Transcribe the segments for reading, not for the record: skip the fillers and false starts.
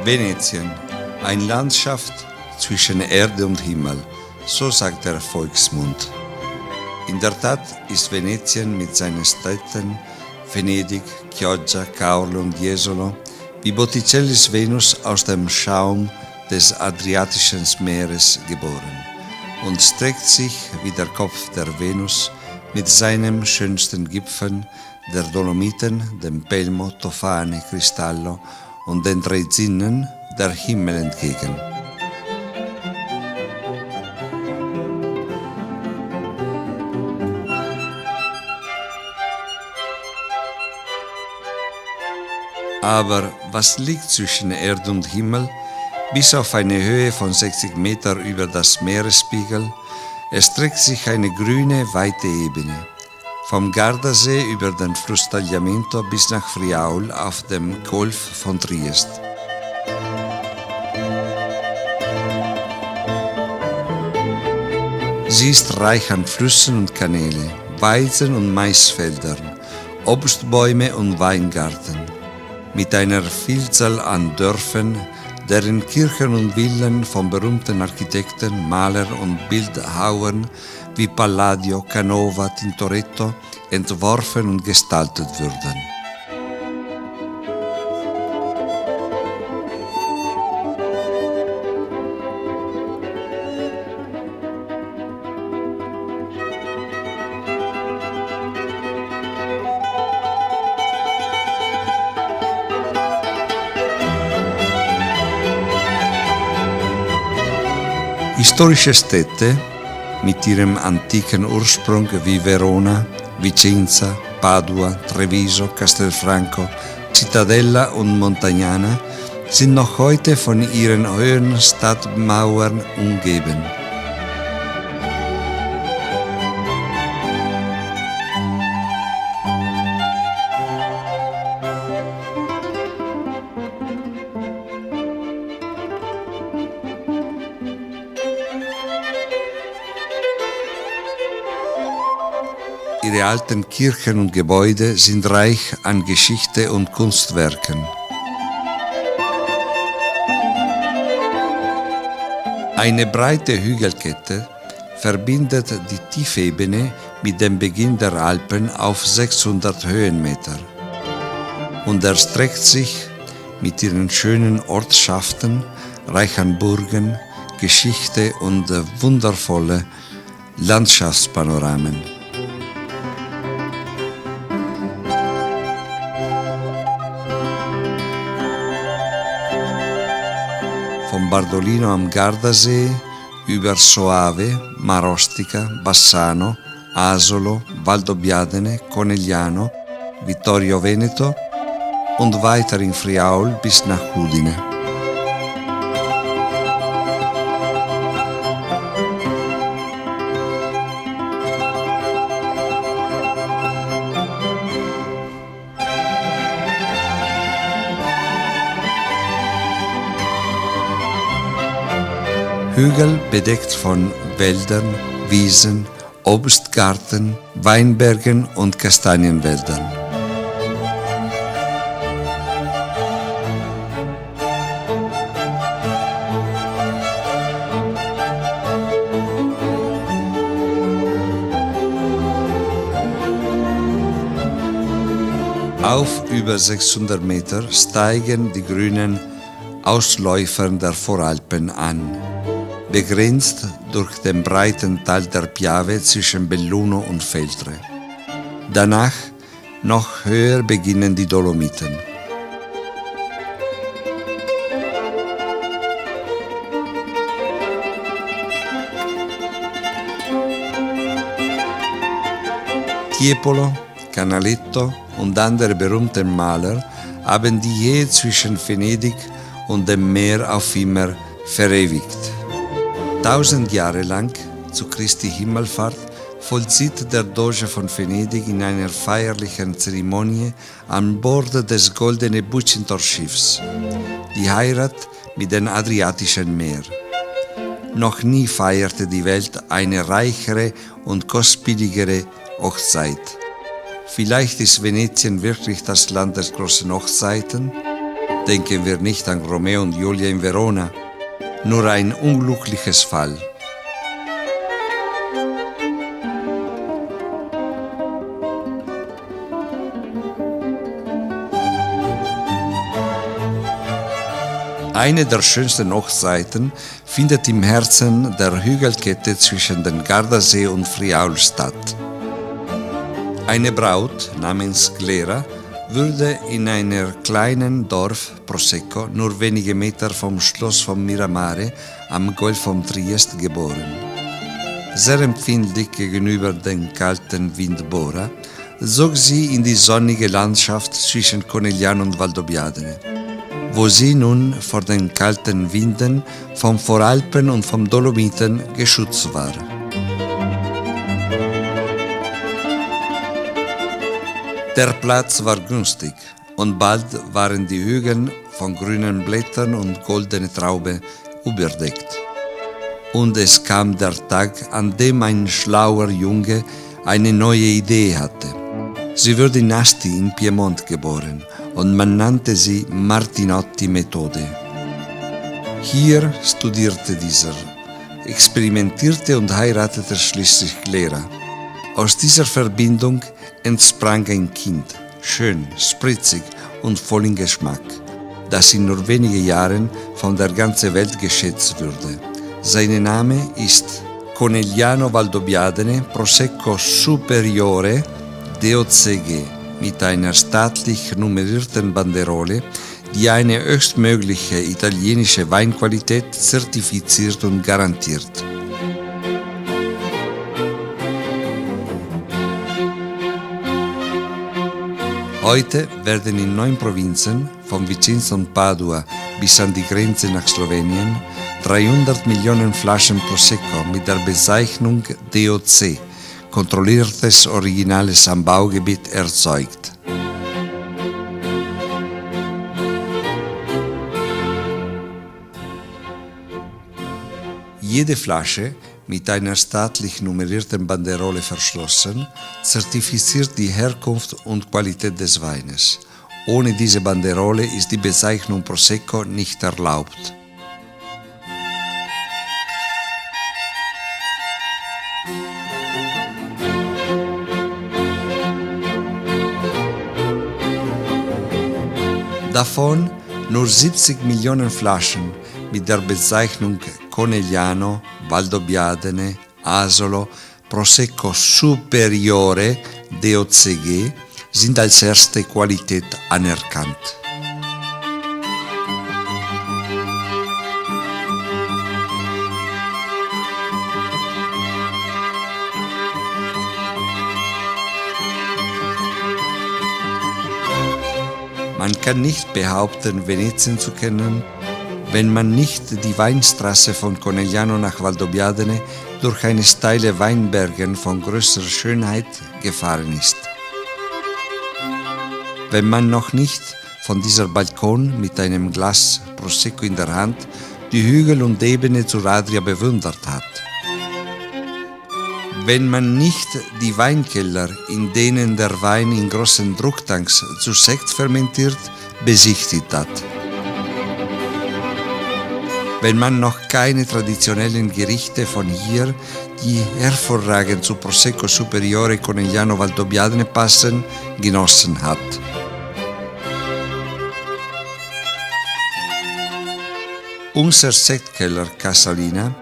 Venetien, eine Landschaft zwischen Erde und Himmel, so sagt der Volksmund. In der Tat ist Venetien mit seinen Städten Venedig, Chioggia, Caorle und Jesolo wie Botticellis Venus aus dem Schaum des Adriatischen Meeres geboren und streckt sich wie der Kopf der Venus mit seinem schönsten Gipfeln, der Dolomiten, dem Pelmo, Tofane, Cristallo und den 3 Zinnen der Himmel entgegen. Aber was liegt zwischen Erde und Himmel? Bis auf eine Höhe von 60 Meter über das Meeresspiegel erstreckt sich eine grüne, weite Ebene. Vom Gardasee über den Fluss Tagliamento bis nach Friaul auf dem Golf von Triest. Sie ist reich an Flüssen und Kanäle, Weizen- und Maisfeldern, Obstbäume und Weingarten, mit einer Vielzahl an Dörfern, deren Kirchen und Villen von berühmten Architekten, Malern und Bildhauern wie Palladio, Canova, Tintoretto entworfen und gestaltet wurden. Historische Städte mit ihrem antiken Ursprung wie Verona, Vicenza, Padua, Treviso, Castelfranco, Cittadella und Montagnana sind noch heute von ihren hohen Stadtmauern umgeben. Ihre alten Kirchen und Gebäude sind reich an Geschichte und Kunstwerken. Eine breite Hügelkette verbindet die Tiefebene mit dem Beginn der Alpen auf 600 Höhenmeter und erstreckt sich mit ihren schönen Ortschaften, reich an Burgen, Geschichte und wundervolle Landschaftspanoramen. Von Bardolino am Gardasee über Soave, Marostica, Bassano, Asolo, Valdobbiadene, Conegliano, Vittorio Veneto und weiter in Friaul bis nach Udine. Hügel bedeckt von Wäldern, Wiesen, Obstgarten, Weinbergen und Kastanienwäldern. Auf über 600 Meter steigen die grünen Ausläufer der Voralpen an, begrenzt durch den breiten Tal der Piave zwischen Belluno und Feltre. Danach, noch höher, beginnen die Dolomiten. Tiepolo, Canaletto und andere berühmte Maler haben die Ehe zwischen Venedig und dem Meer auf immer verewigt. 1000 Jahre lang, zu Christi Himmelfahrt, vollzieht der Doge von Venedig in einer feierlichen Zeremonie an Bord des goldenen Bucentaur-Schiffs die Heirat mit dem Adriatischen Meer. Noch nie feierte die Welt eine reichere und kostspieligere Hochzeit. Vielleicht ist Venetien wirklich das Land der großen Hochzeiten? Denken wir nicht an Romeo und Julia in Verona, nur ein unglückliches Fall. Eine der schönsten Hochzeiten findet im Herzen der Hügelkette zwischen dem Gardasee und Friaul statt. Eine Braut namens Glera wurde in einer kleinen Dorf Prosecco nur wenige Meter vom Schloss von Miramare am Golf von Triest geboren. Sehr empfindlich gegenüber dem kalten Wind Bora zog sie in die sonnige Landschaft zwischen Conegliano und Valdobbiadene, wo sie nun vor den kalten Winden vom Voralpen und vom Dolomiten geschützt war. Der Platz war günstig und bald waren die Hügel von grünen Blättern und goldene Traube überdeckt. Und es kam der Tag, an dem ein schlauer Junge eine neue Idee hatte. Sie wurde in Asti in Piemont geboren und man nannte sie Martinotti-Methode. Hier studierte dieser, experimentierte und heiratete schließlich Glera. Aus dieser Verbindung entsprang ein Kind, schön, spritzig und voll in Geschmack, das in nur wenigen Jahren von der ganzen Welt geschätzt würde. Sein Name ist Conegliano Valdobbiadene Prosecco Superiore DOCG mit einer staatlich nummerierten Banderole, die eine höchstmögliche italienische Weinqualität zertifiziert und garantiert. Heute werden in 9 Provinzen, von Vicenza und Padua bis an die Grenze nach Slowenien, 300 Millionen Flaschen Prosecco mit der Bezeichnung DOC, kontrolliertes originales Anbaugebiet, erzeugt. Jede Flasche, mit einer staatlich nummerierten Banderole verschlossen, zertifiziert die Herkunft und Qualität des Weines. Ohne diese Banderole ist die Bezeichnung Prosecco nicht erlaubt. Davon nur 70 Millionen Flaschen mit der Bezeichnung Conegliano, Valdobbiadene, Asolo, Prosecco Superiore DOCG sind als erste Qualität anerkannt. Man kann nicht behaupten, Venetien zu kennen, wenn man nicht die Weinstraße von Conegliano nach Valdobbiadene durch eine steile Weinberge von größerer Schönheit gefahren ist. Wenn man noch nicht von dieser Balkon mit einem Glas Prosecco in der Hand die Hügel und Ebene zur Adria bewundert hat. Wenn man nicht die Weinkeller, in denen der Wein in großen Drucktanks zu Sekt fermentiert, besichtigt hat. Wenn man noch keine traditionellen Gerichte von hier, die hervorragend zu Prosecco Superiore Conegliano Valdobbiadene passen, genossen hat. Unser Sektkeller Casalina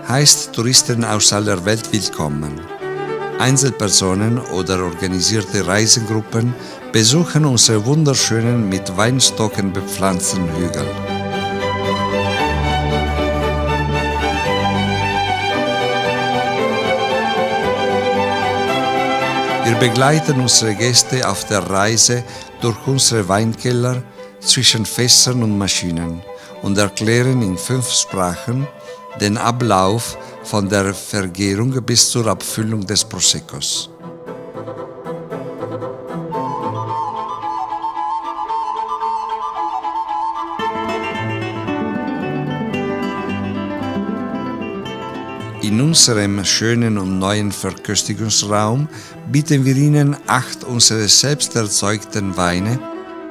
heißt Touristen aus aller Welt willkommen. Einzelpersonen oder organisierte Reisegruppen besuchen unsere wunderschönen mit Weinstocken bepflanzten Hügel. Wir begleiten unsere Gäste auf der Reise durch unsere Weinkeller zwischen Fässern und Maschinen und erklären in 5 Sprachen den Ablauf von der Vergärung bis zur Abfüllung des Proseccos. In unserem schönen und neuen Verköstigungsraum bieten wir Ihnen 8 unserer selbst erzeugten Weine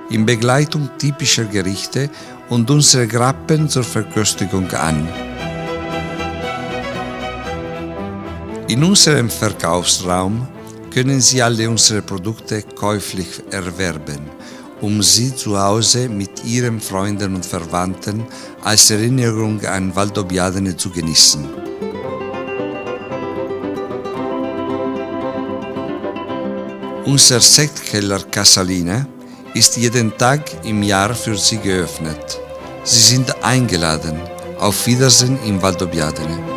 in Begleitung typischer Gerichte und unsere Grappen zur Verköstigung an. In unserem Verkaufsraum können Sie alle unsere Produkte käuflich erwerben, um sie zu Hause mit Ihren Freunden und Verwandten als Erinnerung an Valdobbiadene zu genießen. Unser Sektkeller Casalina ist jeden Tag im Jahr für Sie geöffnet. Sie sind eingeladen. Auf Wiedersehen in Valdobbiadene.